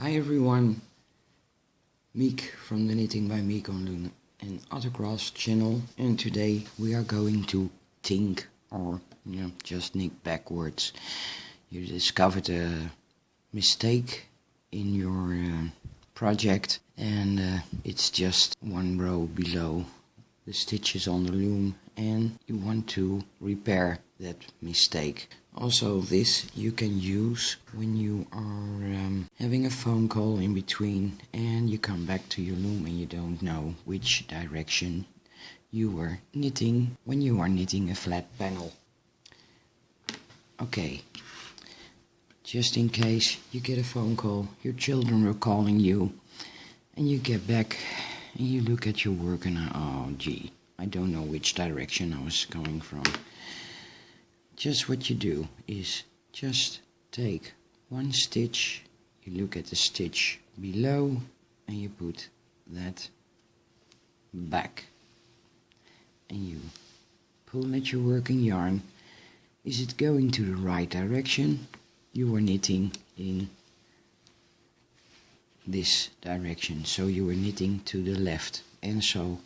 Hi everyone, Meek from the Knitting by Meek on Loom and Other Crafts channel, and today we are going to tink, or just knit backwards. You discovered a mistake in your project, and it's just one row below the stitches on the loom, and you want to repair that mistake. Also, this you can use when you are having a phone call in between and you come back to your loom and you don't know which direction you were knitting when you are knitting a flat panel. Okay, just in case you get a phone call, your children were calling you, and you get back and you look at your work and oh gee, I don't know which direction I was going from. Just what you do is just take one stitch, you look at the stitch below and you put that back and you pull at your working yarn. Is it going to the right direction? You were knitting in this direction, so you were knitting to the left, and so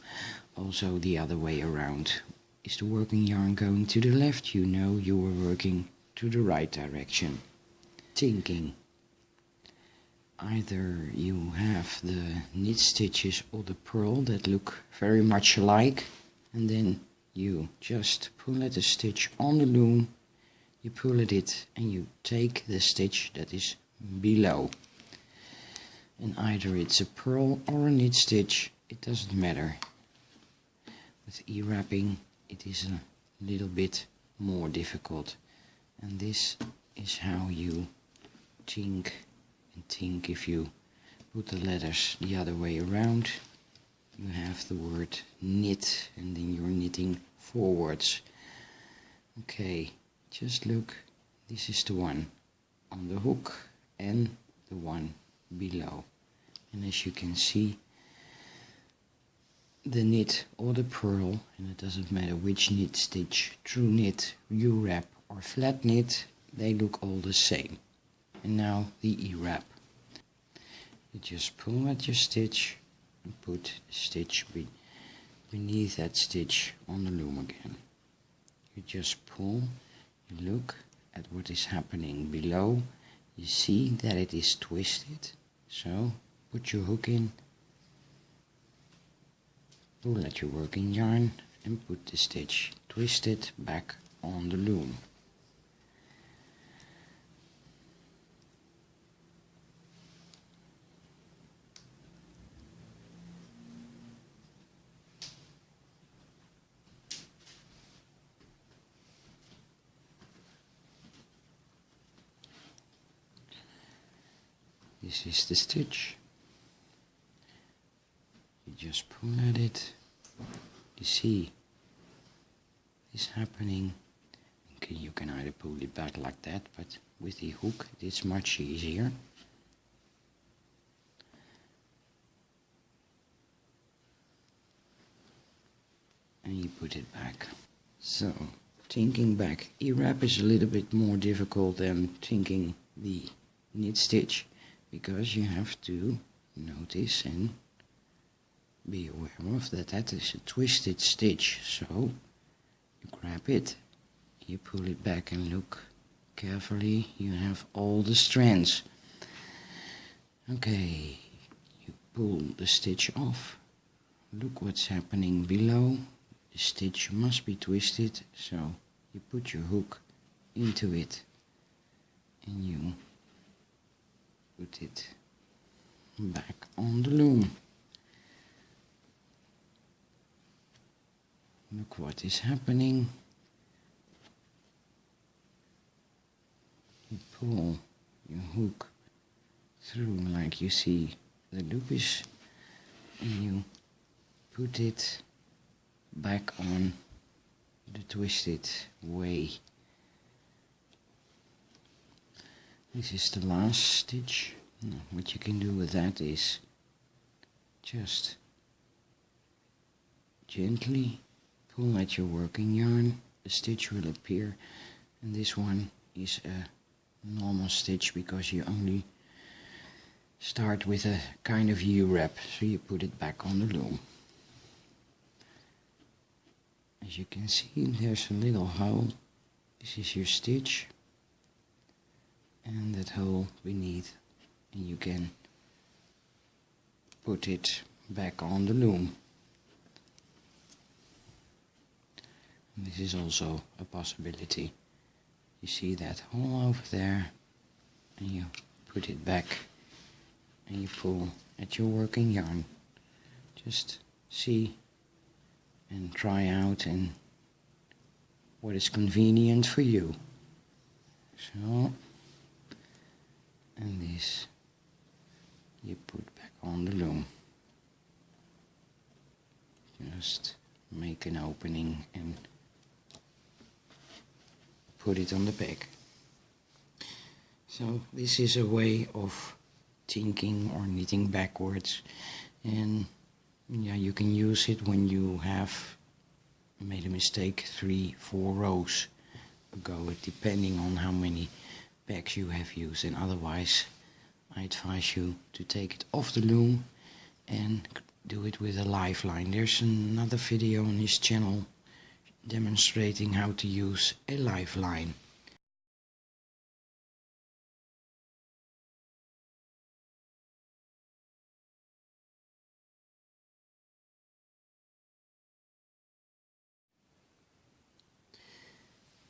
also the other way around. Is the working yarn going to the left? You know you were working to the right direction. Tinking. Either you have the knit stitches or the purl that look very much alike, and then you just pull at the stitch on the loom, you pull at it and you take the stitch that is below. And either it's a purl or a knit stitch, it doesn't matter. With e-wrapping it is a little bit more difficult, and this is how you tink and tink. If you put the letters the other way around, you have the word knit and then you're knitting forwards. Okay, just look, this is the one on the hook and the one below, and as you can see, the knit or the purl, and it doesn't matter which knit stitch, true knit, U-wrap or flat knit, they look all the same. And now the E-wrap. You just pull at your stitch and put the stitch beneath that stitch on the loom again. You just pull, you look at what is happening below, you see that it is twisted, so put your hook in, pull at your working yarn and put the stitch twisted back on the loom. This is the stitch. You just pull at it, you see this happening. Okay, you can either pull it back like that, but with the hook it's much easier. And you put it back. So, tinking back E-wrap is a little bit more difficult than tinking the knit stitch, because you have to notice and be aware of that is a twisted stitch. So you grab it, you pull it back and look carefully, you have all the strands. Okay, you pull the stitch off, look what's happening below. The stitch must be twisted, so you put your hook into it and you put it back on the loom. Look what is happening. You pull your hook through like you see the loop is, and you put it back on the twisted way. This is the last stitch. Now, what you can do with that is just gently pull at your working yarn, the stitch will appear, and this one is a normal stitch because you only start with a kind of U-wrap, so you put it back on the loom. As you can see, there's a little hole. This is your stitch, and that hole beneath, and you can put it back on the loom. And this is also a possibility. You see that hole over there, and you put it back and you pull at your working yarn. Just see and try out and what is convenient for you. So, and this you put back on the loom. Just make an opening and put it on the back. So this is a way of tinking or knitting backwards, and yeah, you can use it when you have made a mistake 3-4 rows ago, depending on how many bags you have used, and otherwise I advise you to take it off the loom and do it with a lifeline. There's another video on this channel demonstrating how to use a lifeline.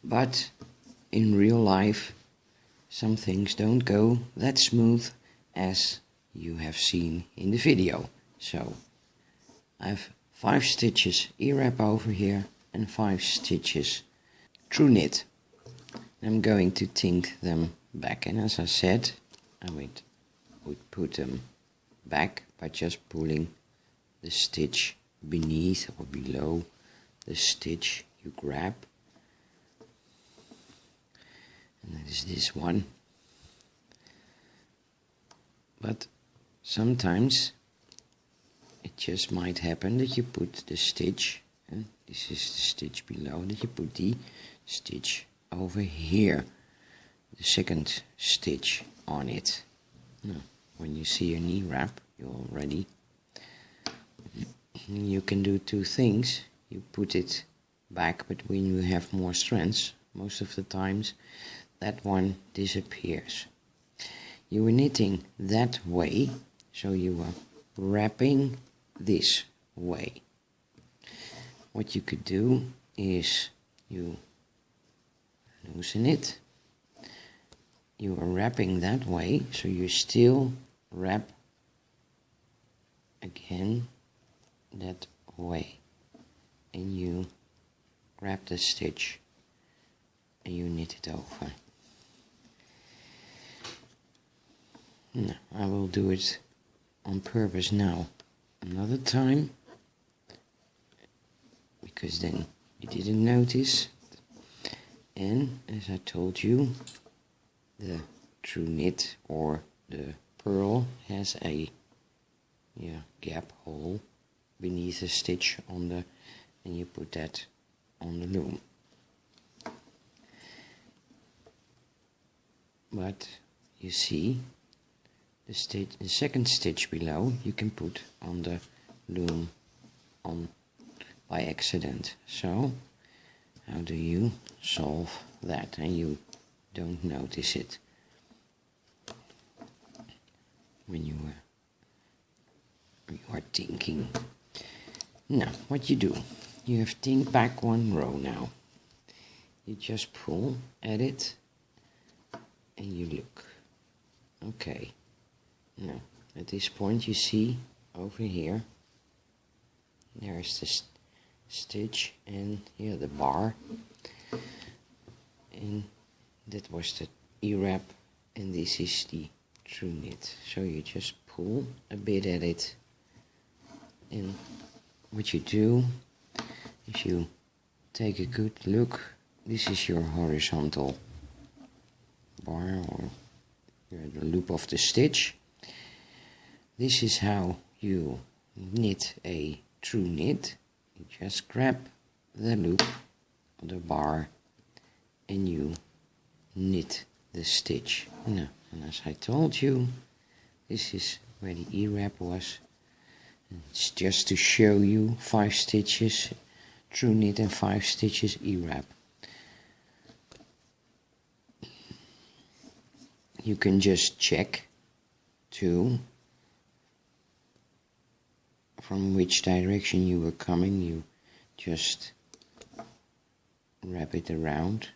But in real life, some things don't go that smooth as you have seen in the video. So I have 5 stitches E-wrap over here and 5 stitches true knit. I'm going to tink them back, and as I said, I would put them back by just pulling the stitch beneath or below the stitch you grab. And that is this one. But sometimes it just might happen that you put the stitch, and this is the stitch below, that you put the stitch over here, the second stitch on it. Now, when you see an E-wrap, you can do 2 things. You put it back, but when you have more strands, most of the times that one disappears. You are knitting that way, so you are wrapping this way. What you could do is you loosen it. You are wrapping that way, so you still wrap again that way, and you grab the stitch and you knit it over. No, I will do it on purpose now another time, because then you didn't notice. And as I told you, the true knit or the purl has a gap hole beneath the stitch on the, and you put that on the loom. But you see, the second stitch below you can put on the loom on by accident. So how do you solve that and you don't notice it when you are tinking? Now what you do, you have tinked back 1 row now. You just pull at it and you look. Okay. Now, at this point you see over here, there's the stitch and here the bar, and that was the E-wrap, and this is the true knit. So you just pull a bit at it, and what you do is you take a good look. This is your horizontal bar or the loop of the stitch. This is how you knit a true knit. You just grab the loop of the bar and you knit the stitch. Now, and as I told you, This is where the E-wrap was. It's just to show you 5 stitches true knit and 5 stitches E-wrap. You can just check too from which direction you were coming. You just wrap it around,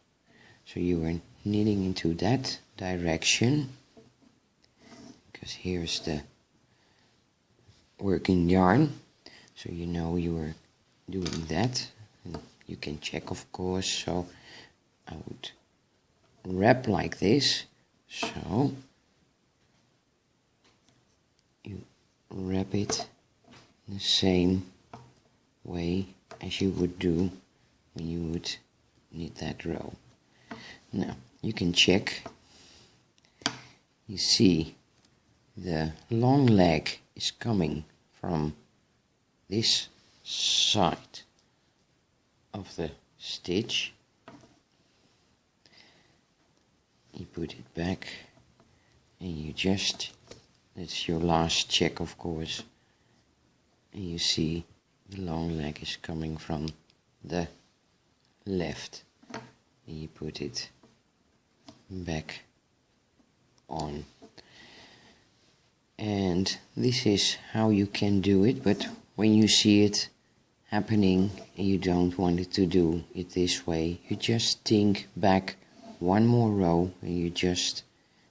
so you were knitting into that direction, because here's the working yarn, so you know you were doing that. And you can check, of course. So I would wrap like this, so you wrap it the same way as you would do when you would knit that row. Now you can check. You see the long leg is coming from this side of the stitch. You put it back and you just, that's your last check, of course, and you see the long leg is coming from the left, and you put it back on. And this is how you can do it, but when you see it happening and you don't want it to do it this way, you just tink back one more row and you just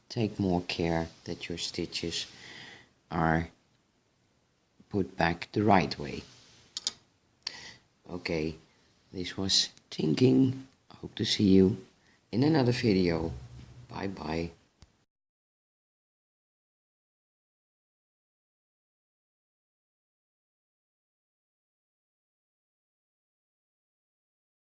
take more care that your stitches are put back the right way. Okay, this was tinking. Hope to see you in another video. Bye bye.